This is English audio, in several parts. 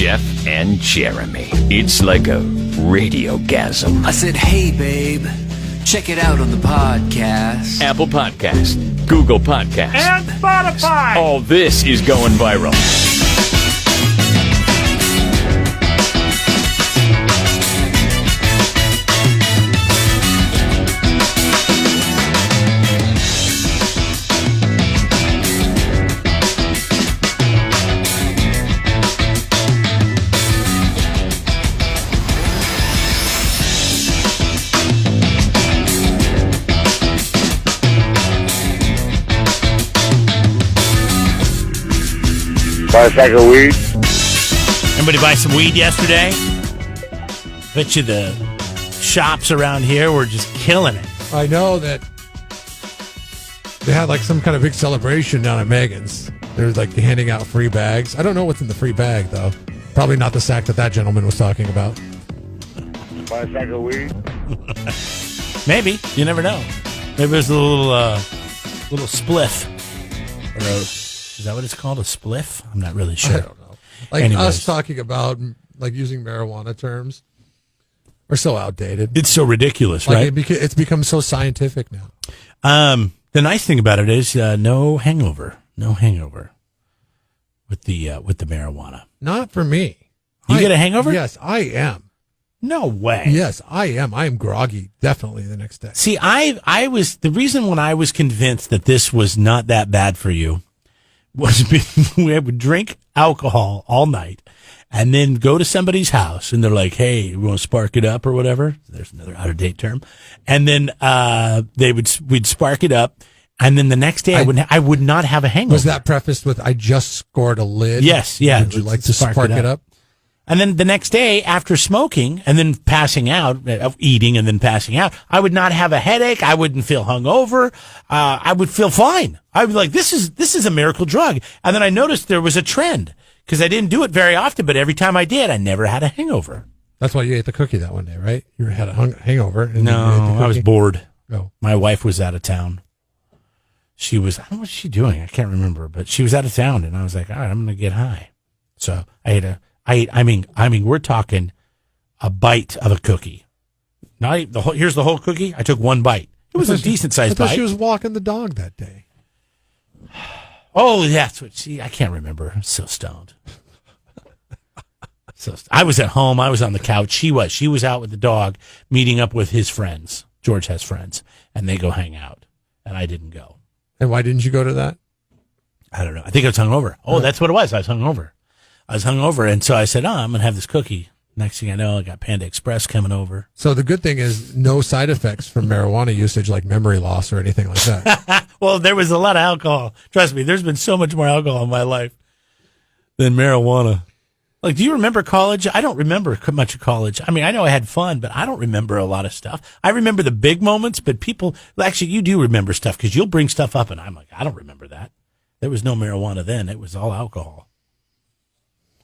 Jeff and Jeremy. It's like a radiogasm. I said, hey, babe, check it out on the podcast. Apple Podcast, Google Podcast, and Spotify. All this is going viral. Buy a sack of weed. Anybody buy some weed yesterday? Bet you the shops around here were just killing it. I know that they had like some kind of big celebration down at Megan's. They're like handing out free bags. I don't know what's in the free bag though. Probably not the sack that gentleman was talking about. Buy a sack of weed. Maybe. You never know. Maybe there's a little spliff. Is that what it's called? A spliff? I'm not really sure. I don't know. Like Anyways. Us talking about like using marijuana terms are so outdated. It's so ridiculous, Like right? it's become so scientific now. The nice thing about it is no hangover. No hangover with the marijuana. Not for me. You get a hangover? Yes, I am. No way. Yes, I am. I am groggy definitely the next day. See, I was the reason when I was convinced that this was not that bad for you was we would drink alcohol all night and then go to somebody's house and they're like, hey, we want to spark it up or whatever. There's another out of date term. And then we'd spark it up. And then the next day I would not have a hangover. Was that prefaced with I just scored a lid? Yes, yeah. Would you like to spark it up? And then the next day, after smoking and then passing out, eating and then passing out, I would not have a headache. I wouldn't feel hungover. I would feel fine. I'd be like, this is a miracle drug. And then I noticed there was a trend because I didn't do it very often, but every time I did, I never had a hangover. That's why you ate the cookie that one day, right? You had a hangover. And No, you ate the cookie. I was bored. Oh. My wife was out of town. I don't know what she doing. I can't remember, but she was out of town, and I was like, all right, I'm going to get high. So I mean, we're talking a bite of a cookie. Here's the whole cookie. I took one bite. It was a decent sized bite. I thought she was walking the dog that day. Oh, that's what I can't remember. I'm so stoned. I was at home. I was on the couch. She was out with the dog, meeting up with his friends. George has friends, and they go hang out, and I didn't go. And why didn't you go to that? I don't know. I think I was hungover. Oh, that's what it was. I was hungover. And so I said, I'm going to have this cookie. Next thing I know, I got Panda Express coming over. So the good thing is no side effects from marijuana usage like memory loss or anything like that. Well, there was a lot of alcohol. Trust me, there's been so much more alcohol in my life than marijuana. Like, do you remember college? I don't remember much of college. I mean, I know I had fun, but I don't remember a lot of stuff. I remember the big moments, but actually, you do remember stuff because you'll bring stuff up, and I'm like, I don't remember that. There was no marijuana then. It was all alcohol.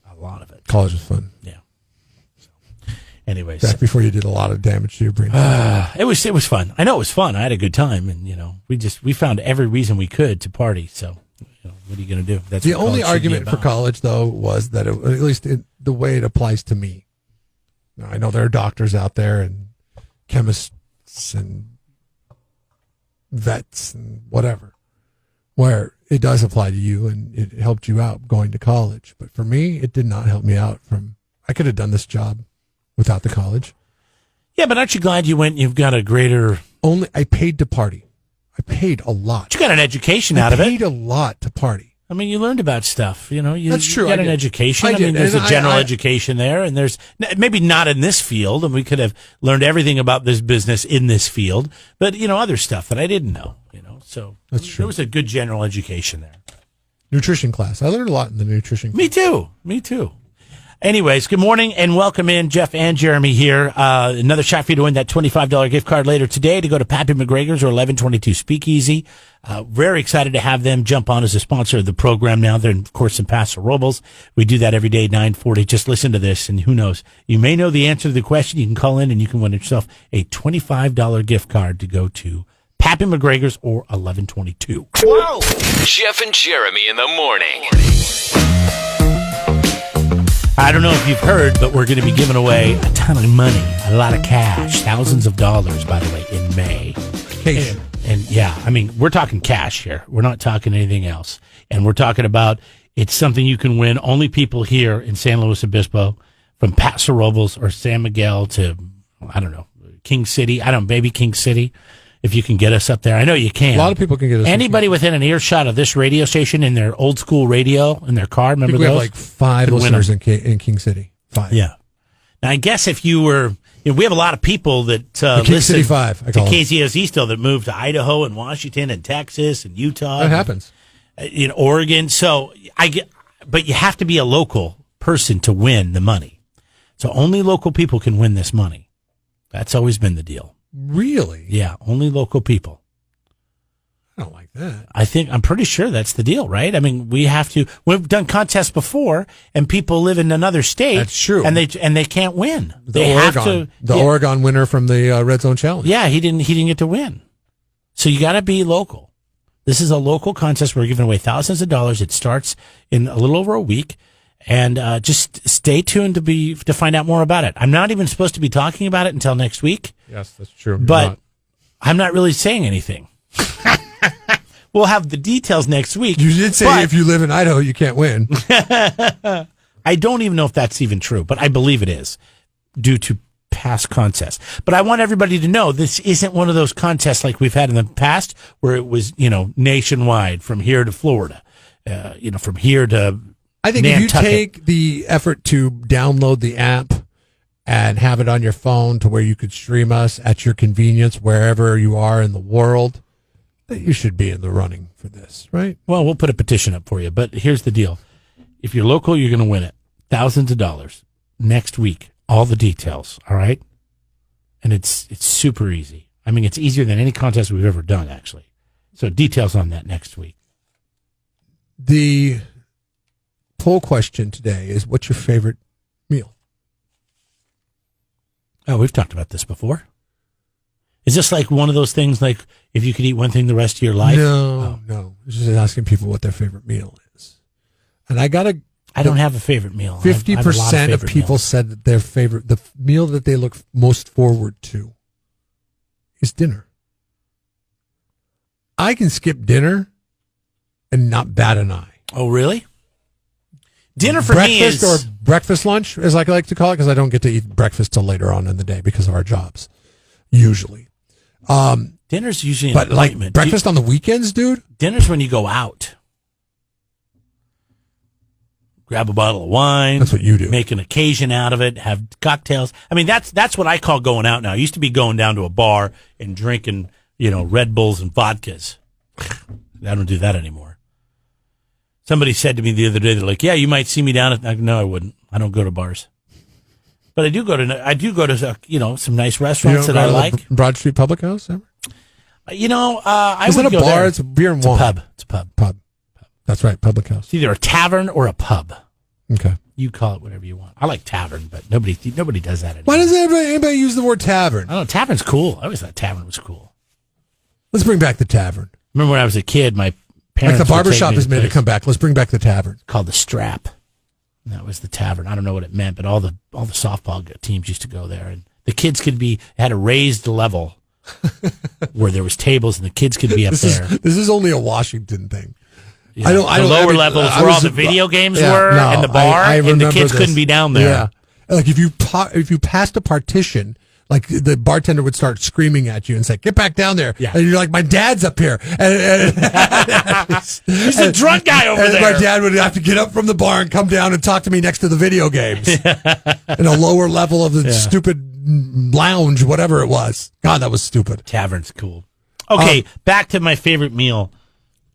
A lot of it. College was fun. Yeah. So, anyways. Back before you did a lot of damage to your brain. It was fun. I know it was fun. I had a good time, and, we found every reason we could to party, so. What are you going to do? That's the only argument for college, though, was that at least the way it applies to me. Now, I know there are doctors out there and chemists and vets and whatever, where it does apply to you and it helped you out going to college. But for me, it did not help me out. I could have done this job without the college. Yeah, but aren't you glad you went? You've got a greater. I paid to party. I paid a lot. But you got an education out of it. I paid a lot to party. I mean, you learned about stuff. That's true. You got an education. I mean, there's a general education there, and there's maybe not in this field, and we could have learned everything about this business in this field, but other stuff that I didn't know. So that's true. There was a good general education there. Nutrition class. I learned a lot in the nutrition class. Me too. Anyways, good morning and welcome in. Jeff and Jeremy here. Another shot for you to win that $25 gift card later today to go to Pappy McGregor's or 1122 Speakeasy. Very excited to have them jump on as a sponsor of the program now. They're, of course, in Paso Robles. We do that every day at 9:40. Just listen to this, and who knows? You may know the answer to the question. You can call in, and you can win yourself a $25 gift card to go to Pappy McGregor's or 1122. Whoa! Jeff and Jeremy in the morning. I don't know if you've heard, but we're going to be giving away a ton of money, a lot of cash, thousands of dollars, by the way, in May. Cash. And yeah, I mean, we're talking cash here. We're not talking anything else. And we're talking about it's something you can win. Only people here in San Luis Obispo, from Paso Robles or San Miguel to, I don't know, King City. Maybe King City, if you can get us up there. I know you can. A lot of people can get us. Anybody within an earshot of this radio station in their old school radio in their car, remember we those? have like 5 listeners in King City. 5. Yeah. Now, I guess if you were, we have a lot of people that King listen City 5, I to call them. KZOZ still that moved to Idaho and Washington and Texas and Utah. That happens. In Oregon. So but you have to be a local person to win the money. So only local people can win this money. That's always been the deal. Really? Yeah, only local people. I don't like that. I'm pretty sure that's the deal, right? I mean, we've done contests before and people live in another state. That's true. And they can't win. The Oregon winner from the Red Zone Challenge. Yeah, he didn't get to win. So you got to be local. This is a local contest. We're giving away thousands of dollars. It starts in a little over a week. And just stay tuned to find out more about it. I'm not even supposed to be talking about it until next week. Yes, that's true. But I'm not really saying anything. We'll have the details next week. You did say if you live in Idaho, you can't win. I don't even know if that's even true, but I believe it is due to past contests. But I want everybody to know this isn't one of those contests like we've had in the past where it was, nationwide from here to Florida, from here to I think Nantucket. if you take the effort to download the app and have it on your phone to where you could stream us at your convenience wherever you are in the world, that you should be in the running for this, right? Well, we'll put a petition up for you, but here's the deal. If you're local, you're going to win it. Thousands of dollars next week. All the details, all right? And it's super easy. I mean, it's easier than any contest we've ever done, actually. So details on that next week. The poll question today is, what's your favorite meal? Oh, we've talked about this before. Is this like one of those things, like if you could eat one thing the rest of your life? No. It's just asking people what their favorite meal is. And I don't have a favorite meal. 50% of people meals. said that the meal that they look most forward to is dinner. I can skip dinner and not bat an eye. Oh, really? Dinner for me is... Breakfast or breakfast lunch, as I like to call it, because I don't get to eat breakfast till later on in the day because of our jobs, usually. Dinner's usually an but appointment. Like breakfast on the weekends, dude? Dinner's when you go out. Grab a bottle of wine. That's what you do. Make an occasion out of it. Have cocktails. I mean, that's what I call going out now. I used to be going down to a bar and drinking, Red Bulls and vodkas. I don't do that anymore. Somebody said to me the other day, they're like, "Yeah, you might see me down at." No, I wouldn't. I don't go to bars, but I do go to some nice restaurants that I like. Broad Street Public House ever? I Is would that a go bar? there. It's a beer and It's a wine. pub. It's a pub. Pub. That's right, Public House. It's either a tavern or a pub. Okay. You call it whatever you want. I like tavern, but nobody does that anymore. Why does anybody use the word tavern? I don't know. Tavern's cool. I always thought tavern was cool. Let's bring back the tavern. Remember when I was a kid, my parents Like the would take barbershop me has to made a it place come back. Let's bring back the tavern. called the Strap. And that was the tavern. I don't know what it meant, but all the softball teams used to go there, and the kids had a raised level where there was tables, and the kids could be up there. This is only a Washington thing. Yeah. The lower levels where all the video games were, and the bar, and the kids couldn't be down there. Yeah, like if you passed a partition, like the bartender would start screaming at you and say, "Get back down there!" Yeah. And you're like, "My dad's up here," and He's a drunk guy over there. My dad would have to get up from the bar and come down and talk to me next to the video games in a lower level of the stupid lounge, whatever it was. God, that was stupid. Tavern's cool. Okay, back to my favorite meal.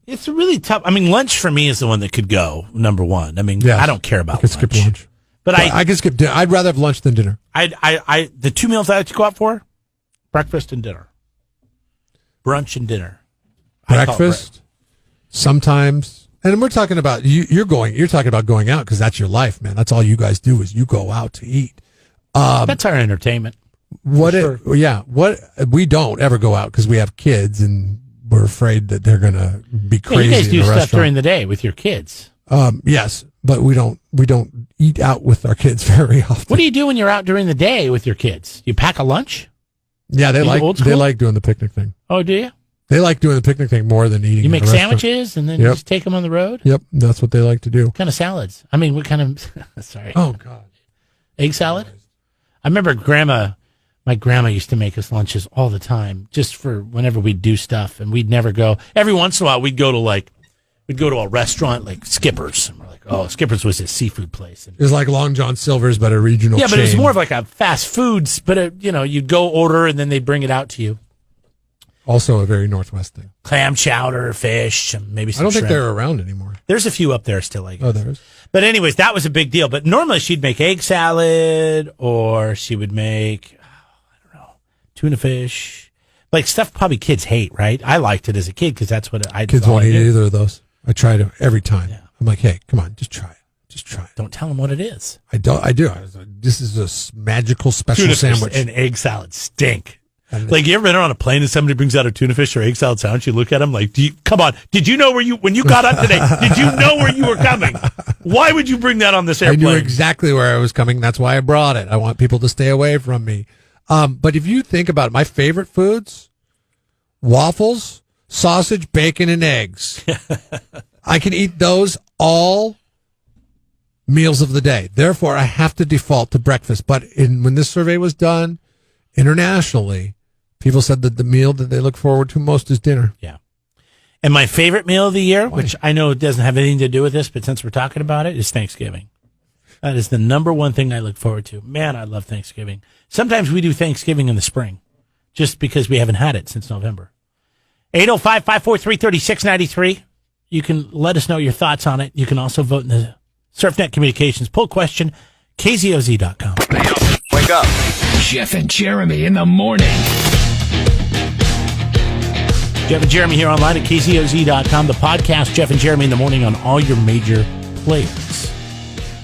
It's really tough. I mean, lunch for me is the one that could go number one. I mean, Yes. I don't care about I could skip lunch. But I could skip dinner. I'd rather have lunch than dinner. The two meals I like to go out for, breakfast and dinner. Brunch and dinner. Breakfast, sometimes, and we're talking about you're talking about going out because that's your life, man. That's all you guys do is you go out to eat. That's our entertainment. What we don't ever go out because we have kids and we're afraid that they're gonna be crazy. You guys do in a stuff restaurant. during the day with your kids. Yes, but we don't eat out with our kids very often. What do you do when you're out during the day with your kids? You pack a lunch? Yeah, they old school? like doing the picnic thing. Oh, do you? They like doing the picnic thing more than eating. You make at a restaurant. sandwiches and then you just take them on the road? Yep, that's what they like to do. What kind of salads? I mean, what kind of, sorry. Oh, God. Egg salad? I remember my grandma used to make us lunches all the time, just for whenever we'd do stuff, and we'd never go. Every once in a while, we'd go to a restaurant like Skipper's. And we're like, oh, Skipper's was a seafood place. And, It was like Long John Silver's, but a regional yeah, but it was chain. more of like a fast foods, but you'd go order and then they'd bring it out to you. Also a very Northwest thing. Clam chowder, fish, and maybe some I don't think shrimp. they're around anymore. There's a few up there still, I guess. Oh, there is. But anyways, that was a big deal. But normally she'd make egg salad, or she would make, tuna fish, like stuff probably kids hate, right? I liked it as a kid because that's what I Kids won't eat either of those. I try to every time. Yeah. I'm like, hey, come on, just try it. Just try it. Don't tell them what it is. I do. This is a magical special Tuna fish sandwich. and egg salad stink. And Like, you ever been on a plane and somebody brings out a tuna fish or egg salad sandwich? You look at them like, come on, did you know when you got on today, did you know where you were coming? Why would you bring that on this I airplane? knew exactly where I was coming. That's why I brought it. I want people to stay away from me. But if you think about it, my favorite foods, waffles, sausage, bacon, and eggs. I can eat those all meals of the day. Therefore, I have to default to breakfast. But when this survey was done internationally, people said that the meal that they look forward to most is dinner. Yeah. And my favorite meal of the year, which I know doesn't have anything to do with this, but since we're talking about it, is Thanksgiving. That is the number one thing I look forward to. Man, I love Thanksgiving. Sometimes we do Thanksgiving in the spring, just because we haven't had it since November. 805-543-3693. You can let us know your thoughts on it. You can also vote in the SurfNet Communications poll question, kzoz.com. Wake up. Jeff and Jeremy in the morning. Jeff and Jeremy here online at kzoz.com. The podcast, Jeff and Jeremy in the morning, on all your major players.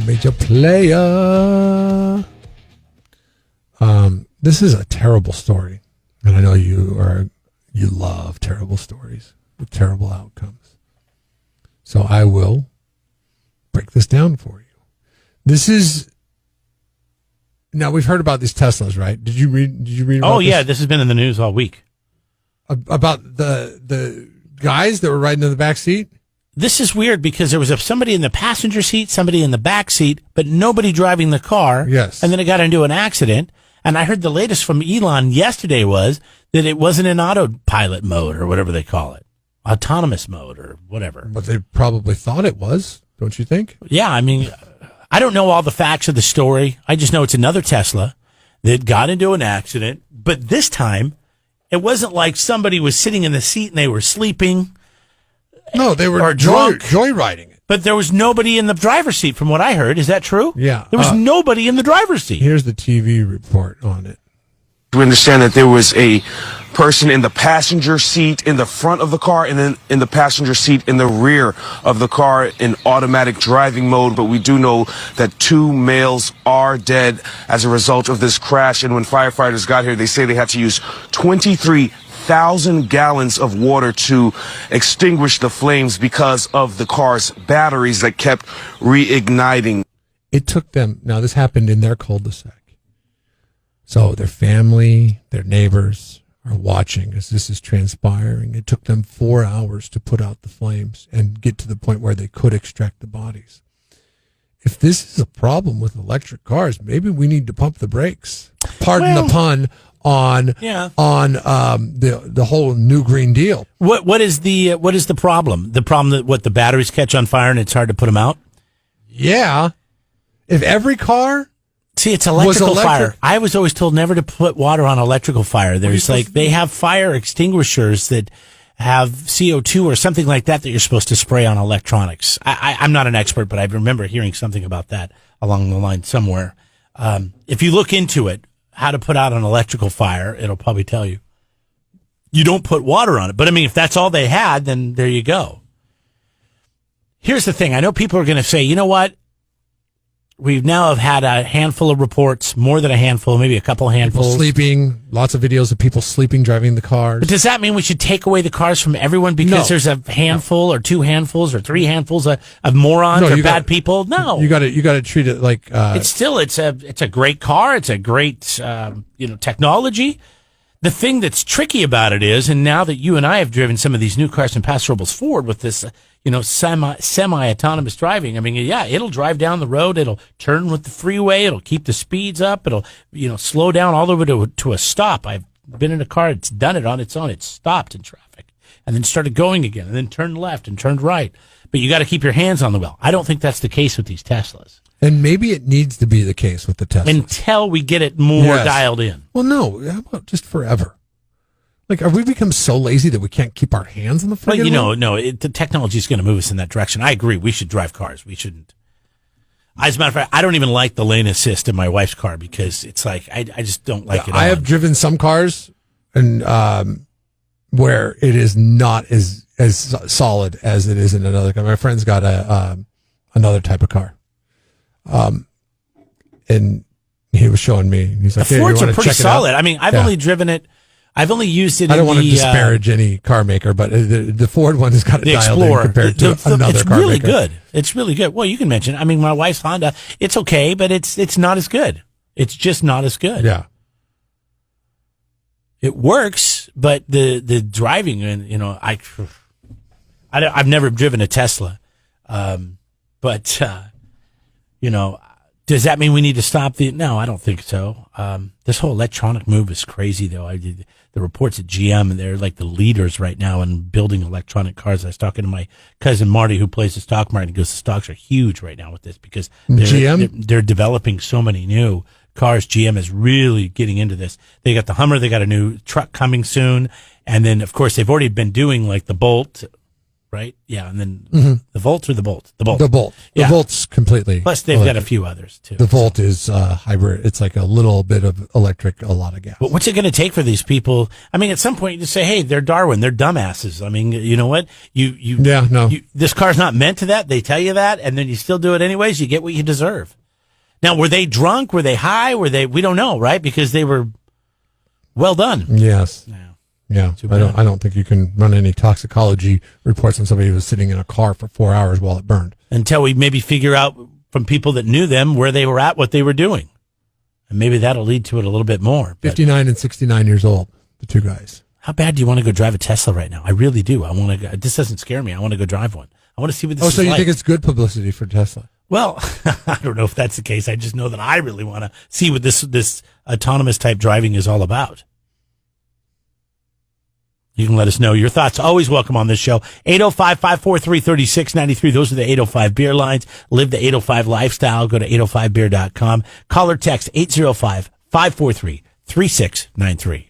Major player. This is a terrible story, and I know you love terrible stories with terrible outcomes. So I will break this down for you. This is now we've heard about these Teslas, right? Did you read? About Oh yeah, this has been in the news all week. About the guys that were riding in the back seat. This is weird because there was somebody in the passenger seat, somebody in the back seat, but nobody driving the car. Yes. And then it got into an accident. And I heard the latest from Elon yesterday was that it wasn't in autopilot mode or whatever they call it, autonomous mode or whatever. But they probably thought it was, don't you think? Yeah, I mean, I don't know all the facts of the story. I just know it's another Tesla that got into an accident. But this time, it wasn't like somebody was sitting in the seat and they were sleeping. No, they were Or drunk. joyriding it. But there was nobody in the driver's seat, from what I heard. Is that true? Yeah. There was nobody in the driver's seat. Here's the TV report on it. We understand that there was a person in the passenger seat in the front of the car and then in the passenger seat in the rear of the car in automatic driving mode. But we do know that 2 males are dead as a result of this crash. And when firefighters got here, they say they had to use 23,000 gallons of water to extinguish the flames because of the car's batteries that kept reigniting. It took them, now this happened in their cul-de-sac. So their family, their neighbors are watching as this is transpiring. It took them 4 hours to put out the flames and get to the point where they could extract the bodies. If this is a problem with electric cars, maybe we need to pump the brakes. Pardon the pun on the whole new Green Deal. What is the problem? The problem that the batteries catch on fire and it's hard to put them out? Yeah. If every car See, it's electrical electric- fire. I was always told never to put water on electrical fire. There's they have fire extinguishers that have CO2 or something like that you're supposed to spray on electronics. I'm not an expert, but I remember hearing something about that along the line somewhere. If you look into it, how to put out an electrical fire, it'll probably tell you. You don't put water on it. But I mean, if that's all they had, then there you go. Here's the thing. I know people are going to say, you know what? we now have had a handful of reports, more than a handful, maybe a couple People handfuls. sleeping, lots of videos of people sleeping driving the cars. But does that mean we should take away the cars from everyone because No. there's a handful or two handfuls or three handfuls of morons or bad people? No. You got to treat it like It's a great car. It's a great technology. The thing that's tricky about it is, and now that you and I have driven some of these new cars from Paso Robles Ford with this, semi-autonomous driving. I mean, yeah, it'll drive down the road. It'll turn with the freeway. It'll keep the speeds up. It'll, slow down all the way to a stop. I've been in a car that's done it on its own. It stopped in traffic and then started going again and then turned left and turned right. But you got to keep your hands on the wheel. I don't think that's the case with these Teslas. and maybe it needs to be the case with the Tesla. Until we get it more dialed in. Well, no, how about just forever? Like, have we become so lazy that we can't keep our hands on the friggin' Well, wheel? the technology is going to move us in that direction. I agree. We should drive cars. We shouldn't. As a matter of fact, I don't even like the lane assist in my wife's car because it's like, I just don't like it. I have driven some cars and where it is not as solid as it is in another car. My friend's got another type of car. And he was showing me. He's like, the Fords are pretty solid. I I mean, I've only driven it. I've only used it. don't want to disparage any car maker, but the Ford one has got it the dialed Explorer in compared to another car really maker. good. It's really good. Well, you can mention. I mean, my wife's Honda. It's okay, but it's not as good. It's just not as good. Yeah. It works, but the driving, and I've never driven a Tesla, but does that mean we need to stop No, I don't think so. This whole electronic move is crazy, though. The reports at GM, and they're like the leaders right now in building electronic cars. I was talking to my cousin Marty, who plays the stock market. He goes, the stocks are huge right now with this because they're developing so many new cars. GM is really getting into this. They got the Hummer. They got a new truck coming soon. And then, of course, they've already been doing like the Bolt, right? Yeah. And then the Volt or the Bolt? The Bolt. The Bolt. The Yeah. Volt's completely. Plus, they've got a few others, too. The Volt is hybrid. It's like a little bit of electric, a lot of gas. But what's it going to take for these people? I mean, at some point, you just say, hey, they're Darwin. They're dumbasses. I mean, you know what? This car's not meant to that. They tell you that, and then you still do it anyways. You get what you deserve. Now, were they drunk? Were they high? We don't know, right? Because they were well done. Yes. Yeah. Too bad. I don't think you can run any toxicology reports on somebody who was sitting in a car for 4 hours while it burned. Until we maybe figure out from people that knew them where they were at, what they were doing. And maybe that'll lead to it a little bit more. But 59 and 69 years old, the two guys. how bad do you want to go drive a Tesla right now? I really do. I want to. This doesn't scare me. I want to go drive one. I want to see what this is so you like. think it's good publicity for Tesla? Well, I don't know if that's the case. I just know that I really want to see what this autonomous type driving is all about. You can let us know your thoughts. Always welcome on this show. 805-543-3693. Those are the 805 beer lines. Live the 805 lifestyle. Go to 805beer.com. Call or text 805-543-3693.